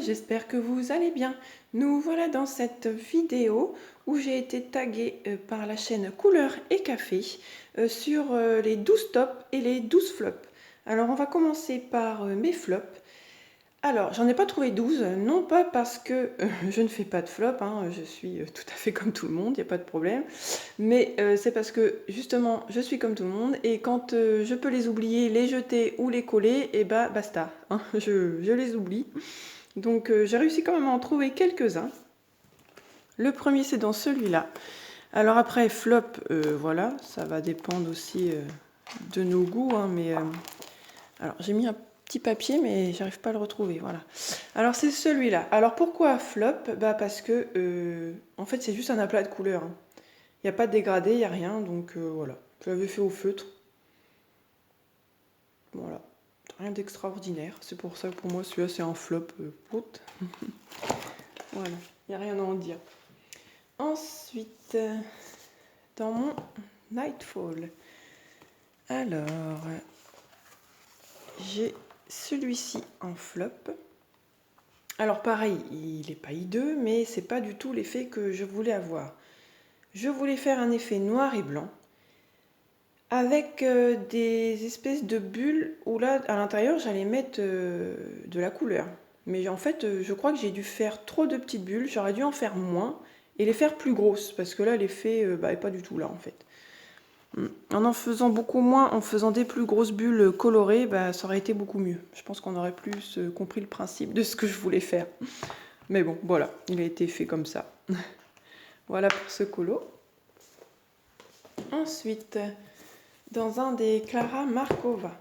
j'espère que vous allez bien. Nous voilà dans cette vidéo où j'ai été taguée par la chaîne Couleur et Café sur les 12 tops et les 12 flops. Alors on va commencer par mes flops. Alors j'en ai pas trouvé 12, non pas parce que je ne fais pas de flop, hein, je suis tout à fait comme tout le monde, il n'y a pas de problème. Mais c'est parce que justement je suis comme tout le monde et quand je peux les oublier, les jeter ou les coller, et bah basta, hein, je les oublie. Donc j'ai réussi quand même à en trouver quelques-uns. Le premier c'est dans celui-là. Alors après flop, voilà, ça va dépendre aussi de nos goûts, hein, mais alors j'ai mis un petit papier mais j'arrive pas à le retrouver, voilà. Alors c'est celui-là. Alors pourquoi flop? Bah parce que en fait c'est juste un aplat de couleurs, hein. Il n'y a pas de dégradé, il n'y a rien, donc voilà. Je l'avais fait au feutre. Voilà. Rien d'extraordinaire. C'est pour ça que pour moi, celui-là, c'est un flop. Voilà. Il n'y a rien à en dire. Ensuite, dans mon Nightfall. Alors, j'ai celui-ci en flop. Alors pareil, il n'est pas hideux, mais c'est pas du tout l'effet que je voulais avoir. Je voulais faire un effet noir et blanc, avec des espèces de bulles où là, à l'intérieur, j'allais mettre de la couleur. Mais en fait, je crois que j'ai dû faire trop de petites bulles. J'aurais dû en faire moins et les faire plus grosses. Parce que là, l'effet est pas du tout là, en fait. En faisant beaucoup moins, en faisant des plus grosses bulles colorées, ça aurait été beaucoup mieux. Je pense qu'on aurait plus compris le principe de ce que je voulais faire. Mais bon, voilà, il a été fait comme ça. Voilà pour ce colo. Ensuite, dans un des Clara Markova.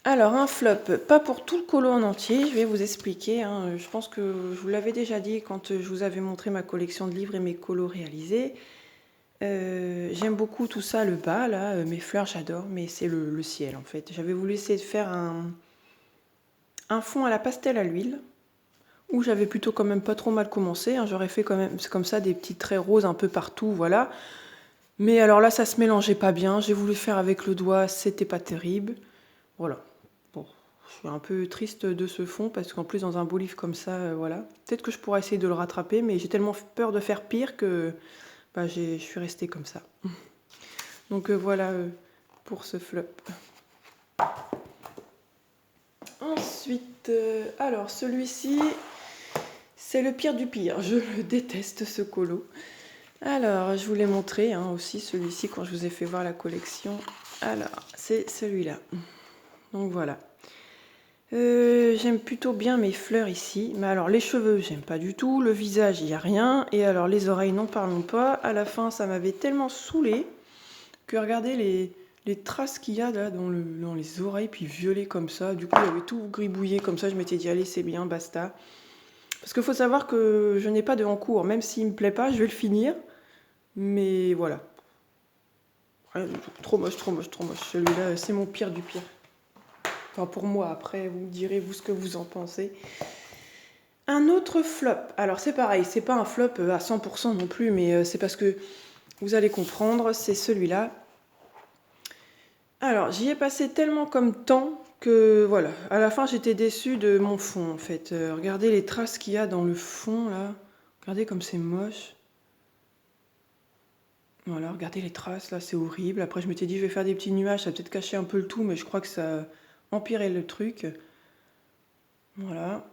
Alors un flop, pas pour tout le colo en entier, je vais vous expliquer, hein. Je pense que je vous l'avais déjà dit quand je vous avais montré ma collection de livres et mes colos réalisés. J'aime beaucoup tout ça, le bas là, mes fleurs j'adore, mais c'est le ciel en fait. J'avais voulu essayer de faire un fond à la pastel à l'huile, où j'avais plutôt quand même pas trop mal commencé, hein. J'aurais fait quand même, c'est comme ça, des petits traits roses un peu partout, voilà. Mais alors là, ça se mélangeait pas bien. J'ai voulu faire avec le doigt, c'était pas terrible. Voilà. Bon, je suis un peu triste de ce fond parce qu'en plus, dans un beau livre comme ça, voilà. Peut-être que je pourrais essayer de le rattraper, mais j'ai tellement peur de faire pire que je suis restée comme ça. Donc voilà pour ce flop. Ensuite, alors celui-ci, c'est le pire du pire. Je le déteste ce colo. Alors, je vous l'ai montré hein, aussi, celui-ci, quand je vous ai fait voir la collection. Alors, c'est celui-là. Donc voilà. J'aime plutôt bien mes fleurs ici. Mais alors, les cheveux, j'aime pas du tout. Le visage, il n'y a rien. Et alors, les oreilles, n'en parlons pas. À la fin, ça m'avait tellement saoulé que regardez les traces qu'il y a là dans les oreilles, puis violet comme ça. Du coup, j'avais tout gribouillé comme ça. Je m'étais dit, allez, c'est bien, basta. Parce qu'il faut savoir que je n'ai pas de en cours. Même s'il me plaît pas, je vais le finir. Mais voilà. Trop moche, trop moche, trop moche. Celui-là, c'est mon pire du pire. Enfin, pour moi, après, vous me direz, vous, ce que vous en pensez. Un autre flop. Alors, c'est pareil, c'est pas un flop à 100% non plus, mais c'est parce que vous allez comprendre, c'est celui-là. Alors, j'y ai passé tellement comme temps que, voilà, à la fin, j'étais déçue de mon fond, en fait. Regardez les traces qu'il y a dans le fond, là. Regardez comme c'est moche. Voilà, regardez les traces, là, c'est horrible. Après, je m'étais dit, je vais faire des petits nuages, ça va peut-être cacher un peu le tout, mais je crois que ça empirait le truc. Voilà.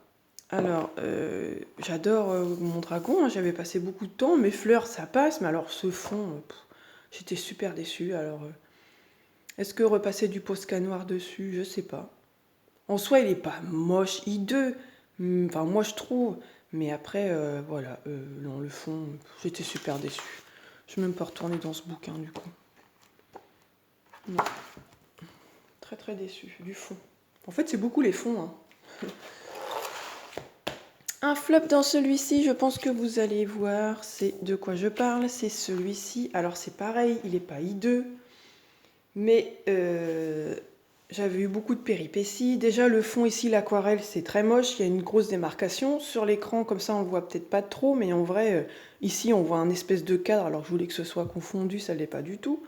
Alors, j'adore mon dragon, hein, j'avais passé beaucoup de temps. Mes fleurs, ça passe, mais alors ce fond, j'étais super déçue. Alors, est-ce que repasser du Posca noir dessus? Je sais pas. En soi, il est pas moche, hideux. Enfin, moi, je trouve. Mais après, voilà, non, le fond, j'étais super déçue. Je ne vais même pas retourner dans ce bouquin du coup. Non. Très très déçu du fond. En fait, c'est beaucoup les fonds. Hein. Un flop dans celui-ci, je pense que vous allez voir, c'est de quoi je parle. C'est celui-ci. Alors c'est pareil, il n'est pas hideux. Mais j'avais eu beaucoup de péripéties. Déjà, le fond ici, l'aquarelle, c'est très moche. Il y a une grosse démarcation. Sur l'écran, comme ça, on le voit peut-être pas trop. Mais en vrai, ici, on voit un espèce de cadre. Alors, je voulais que ce soit confondu, ça ne l'est pas du tout.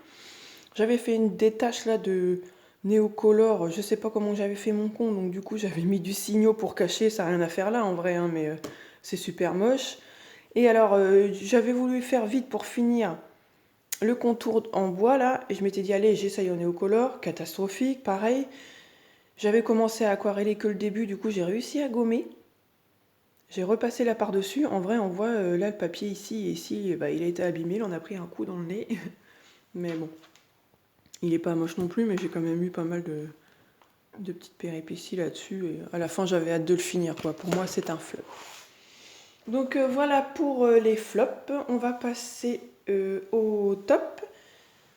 J'avais fait des taches là de Néocolor, je sais pas comment j'avais fait mon compte, donc du coup j'avais mis du signaux pour cacher, ça n'a rien à faire là en vrai, hein, mais c'est super moche. Et alors j'avais voulu faire vite pour finir le contour en bois là, et je m'étais dit allez j'essaye en néocolor, catastrophique, pareil. J'avais commencé à aquareller que le début, du coup j'ai réussi à gommer. J'ai repassé la par-dessus, en vrai on voit là le papier ici et ici, bah, il a été abîmé, il en a pris un coup dans le nez. Mais bon, il est pas moche non plus, mais j'ai quand même eu pas mal de petites péripéties là-dessus. Et à la fin, j'avais hâte de le finir, quoi. Pour moi, c'est un flop. Donc voilà pour les flops. On va passer au top.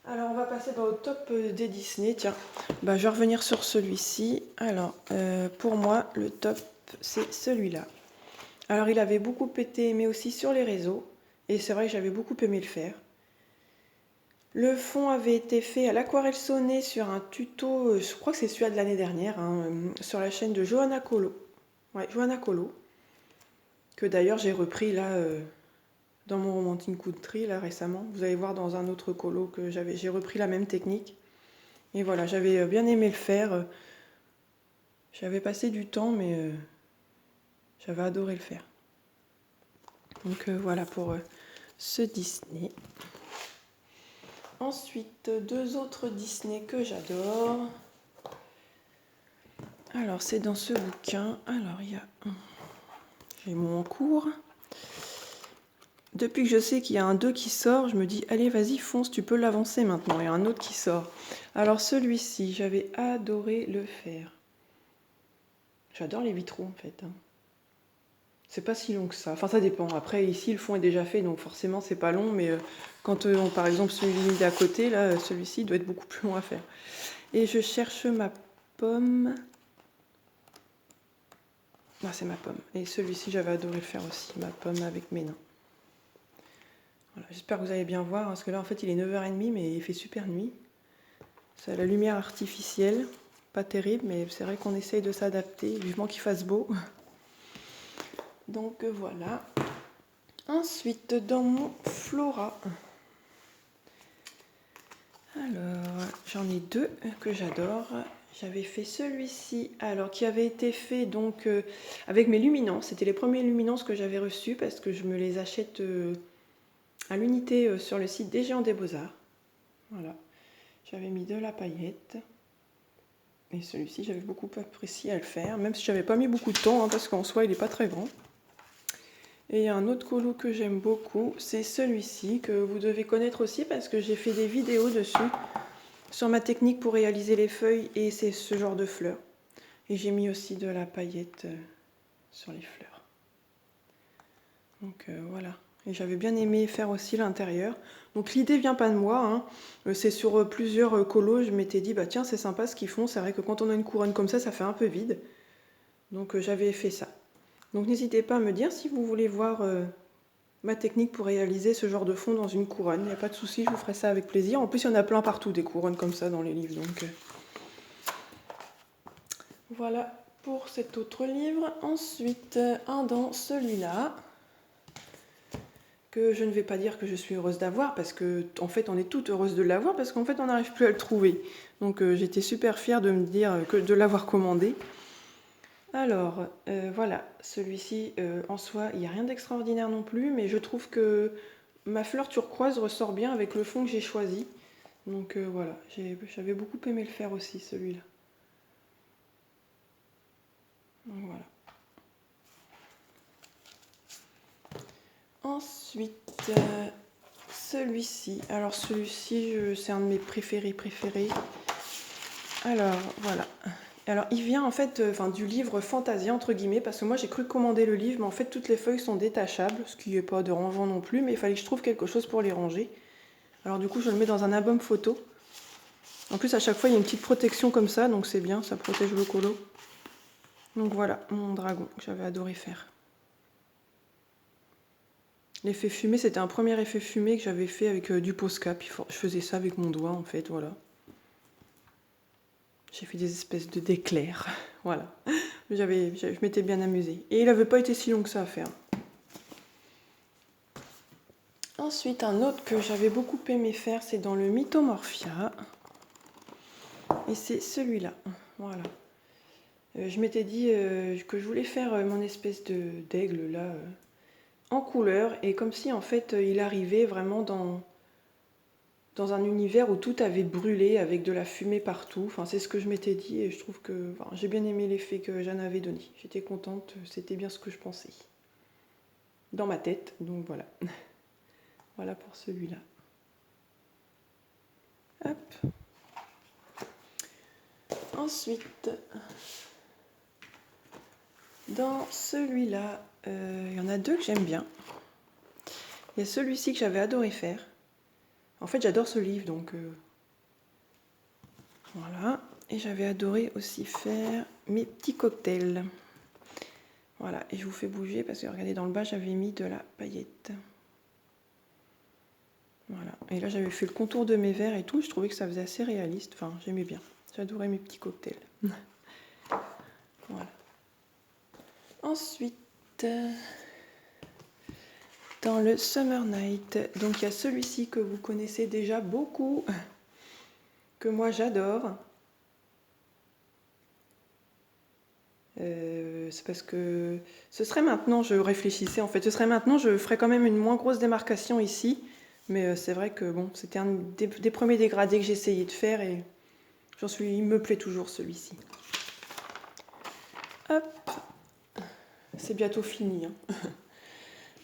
Alors, on va passer au top des Disney. Tiens, bah, je vais revenir sur celui-ci. Alors, pour moi, le top, c'est celui-là. Alors, il avait beaucoup été aimé aussi sur les réseaux. Et c'est vrai que j'avais beaucoup aimé le faire. Le fond avait été fait à l'aquarelle sonnée sur un tuto, je crois que c'est celui de l'année dernière, hein, sur la chaîne de Johanna Colo. Ouais, Johanna Colo. Que d'ailleurs j'ai repris là dans mon Romantic Country là récemment. Vous allez voir dans un autre colo que j'ai repris la même technique. Et voilà, j'avais bien aimé le faire. J'avais passé du temps, mais j'avais adoré le faire. Donc voilà pour ce Disney. Ensuite, deux autres Disney que j'adore. Alors, c'est dans ce bouquin. Alors, il y a... J'ai mon en cours. Depuis que je sais qu'il y a un 2 qui sort, je me dis, allez, vas-y, fonce, tu peux l'avancer maintenant. Il y a un autre qui sort. Alors, celui-ci, j'avais adoré le faire. J'adore les vitraux, en fait. C'est pas si long que ça. Enfin, ça dépend. Après, ici, le fond est déjà fait, donc forcément, c'est pas long. Mais quand, par exemple, celui d'à côté, là, celui-ci doit être beaucoup plus long à faire. Et je cherche ma pomme. Ah, c'est ma pomme. Et celui-ci, j'avais adoré le faire aussi. Ma pomme avec mes nains. Voilà, j'espère que vous allez bien voir, parce que là, en fait, il est 9h30, mais il fait super nuit. C'est la lumière artificielle. Pas terrible, mais c'est vrai qu'on essaye de s'adapter, vivement qu'il fasse beau. Donc voilà. Ensuite, dans mon Flora. Alors, j'en ai deux que j'adore. J'avais fait celui-ci, alors qui avait été fait donc avec mes luminances. C'était les premiers luminances que j'avais reçus parce que je me les achète à l'unité sur le site des Géants des Beaux-Arts. Voilà. J'avais mis de la paillette. Et celui-ci, j'avais beaucoup apprécié à le faire, même si j'avais pas mis beaucoup de temps, hein, parce qu'en soi, il n'est pas très grand. Et il y a un autre colo que j'aime beaucoup, c'est celui-ci, que vous devez connaître aussi, parce que j'ai fait des vidéos dessus, sur ma technique pour réaliser les feuilles, et c'est ce genre de fleurs. Et j'ai mis aussi de la paillette sur les fleurs. Donc voilà. Et j'avais bien aimé faire aussi l'intérieur. Donc l'idée vient pas de moi, hein. C'est sur plusieurs colos, je m'étais dit, bah tiens, c'est sympa ce qu'ils font. C'est vrai que quand on a une couronne comme ça fait un peu vide. Donc j'avais fait ça. Donc n'hésitez pas à me dire si vous voulez voir ma technique pour réaliser ce genre de fond dans une couronne. Il n'y a pas de souci, je vous ferai ça avec plaisir. En plus, il y en a plein partout, des couronnes comme ça dans les livres. Donc voilà pour cet autre livre. Ensuite, un dans celui-là. Que je ne vais pas dire que je suis heureuse d'avoir, parce que en fait on est toutes heureuses de l'avoir, parce qu'en fait on n'arrive plus à le trouver. Donc j'étais super fière de me dire que de l'avoir commandé. Alors voilà, celui-ci en soi il n'y a rien d'extraordinaire non plus, mais je trouve que ma fleur turquoise ressort bien avec le fond que j'ai choisi. Donc voilà, j'avais beaucoup aimé le faire aussi celui-là. Donc voilà. Ensuite, celui-ci. Alors celui-ci, c'est un de mes préférés. Alors voilà. Alors il vient en fait du livre Fantasia entre guillemets, parce que moi j'ai cru commander le livre, mais en fait toutes les feuilles sont détachables, ce qui n'est pas dérangeant non plus, mais il fallait que je trouve quelque chose pour les ranger. Alors du coup je le mets dans un album photo. En plus à chaque fois il y a une petite protection comme ça, donc c'est bien, ça protège le colo. Donc voilà, mon dragon que j'avais adoré faire. L'effet fumé, c'était un premier effet fumé que j'avais fait avec du Posca, puis je faisais ça avec mon doigt en fait, voilà. J'ai fait des espèces d'éclairs, voilà. Je m'étais bien amusée. Et il n'avait pas été si long que ça à faire. Ensuite, un autre que j'avais beaucoup aimé faire, c'est dans le Mythomorphia. Et c'est celui-là. Voilà. Je m'étais dit que je voulais faire mon espèce d'aigle là en couleur. Et comme si en fait il arrivait vraiment dans un univers où tout avait brûlé avec de la fumée partout. Enfin, c'est ce que je m'étais dit et je trouve que enfin, j'ai bien aimé l'effet que Jeanne avait donné. J'étais contente, c'était bien ce que je pensais. Dans ma tête, donc voilà. Voilà pour celui-là. Hop. Ensuite, dans celui-là, il y en a deux que j'aime bien. Il y a celui-ci que j'avais adoré faire. En fait, j'adore ce livre, donc voilà. Et j'avais adoré aussi faire mes petits cocktails. Voilà, et je vous fais bouger parce que regardez, dans le bas, j'avais mis de la paillette. Voilà, et là, j'avais fait le contour de mes verres et tout. Je trouvais que ça faisait assez réaliste. Enfin, j'aimais bien. J'adorais mes petits cocktails. Voilà. Ensuite, dans le Summer Night, donc il y a celui-ci que vous connaissez déjà beaucoup, que moi j'adore. C'est parce que ce serait maintenant, je réfléchissais en fait, ce serait maintenant, je ferais quand même une moins grosse démarcation ici, mais c'est vrai que bon, c'était un des premiers dégradés que j'essayais de faire et il me plaît toujours celui-ci. Hop, c'est bientôt fini. Hein.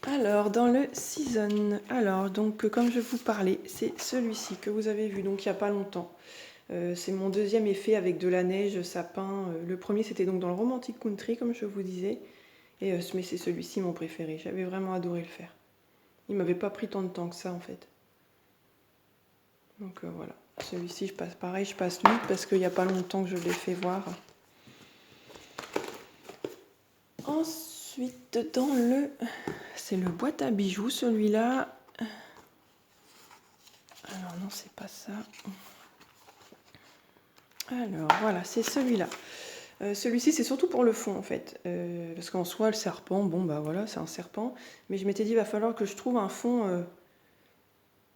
Alors, dans le Season, alors donc comme je vous parlais, c'est celui-ci que vous avez vu donc il n'y a pas longtemps. C'est mon deuxième effet avec de la neige, sapin. Le premier c'était donc dans le Romantic Country comme je vous disais. Mais c'est celui-ci mon préféré, j'avais vraiment adoré le faire. Il m'avait pas pris tant de temps que ça en fait. Donc voilà, celui-ci je passe pareil, je passe vite parce qu'il n'y a pas longtemps que je l'ai fait voir. Ensuite dans le... c'est le boîte à bijoux celui-là. Alors non c'est pas ça. Alors voilà, c'est celui-là. Celui-ci, c'est surtout pour le fond en fait. Parce qu'en soi, le serpent, bon bah voilà, c'est un serpent. Mais je m'étais dit, il va falloir que je trouve un fond.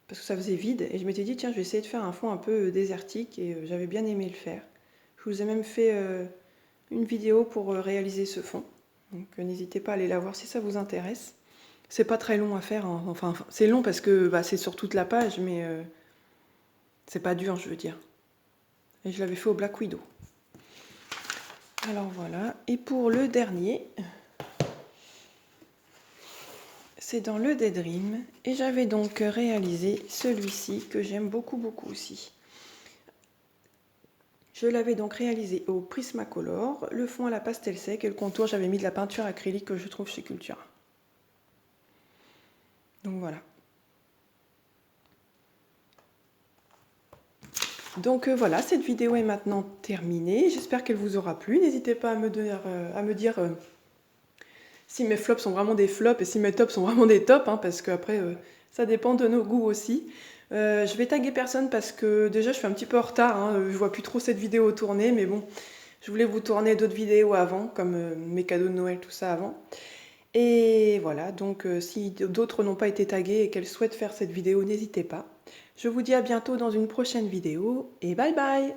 Parce que ça faisait vide. Et je m'étais dit, tiens, je vais essayer de faire un fond un peu désertique. Et j'avais bien aimé le faire. Je vous ai même fait une vidéo pour réaliser ce fond. Donc n'hésitez pas à aller la voir si ça vous intéresse. C'est pas très long à faire. Hein. Enfin, c'est long parce que bah, c'est sur toute la page, mais c'est pas dur, je veux dire. Et je l'avais fait au Black Widow. Alors voilà, et pour le dernier, c'est dans le Daydream, et j'avais donc réalisé celui-ci que j'aime beaucoup aussi. Je l'avais donc réalisé au Prismacolor, le fond à la pastel sec et le contour, j'avais mis de la peinture acrylique que je trouve chez Cultura. Donc voilà. Donc voilà, cette vidéo est maintenant terminée. J'espère qu'elle vous aura plu. N'hésitez pas à me dire si mes flops sont vraiment des flops et si mes tops sont vraiment des tops, hein, parce qu'après, ça dépend de nos goûts aussi. Je vais taguer personne parce que déjà, je suis un petit peu en retard. Hein, je vois plus trop cette vidéo tourner, mais bon, je voulais vous tourner d'autres vidéos avant, comme mes cadeaux de Noël, tout ça avant. Et voilà, donc si d'autres n'ont pas été tagués et qu'elles souhaitent faire cette vidéo, n'hésitez pas. Je vous dis à bientôt dans une prochaine vidéo et bye bye!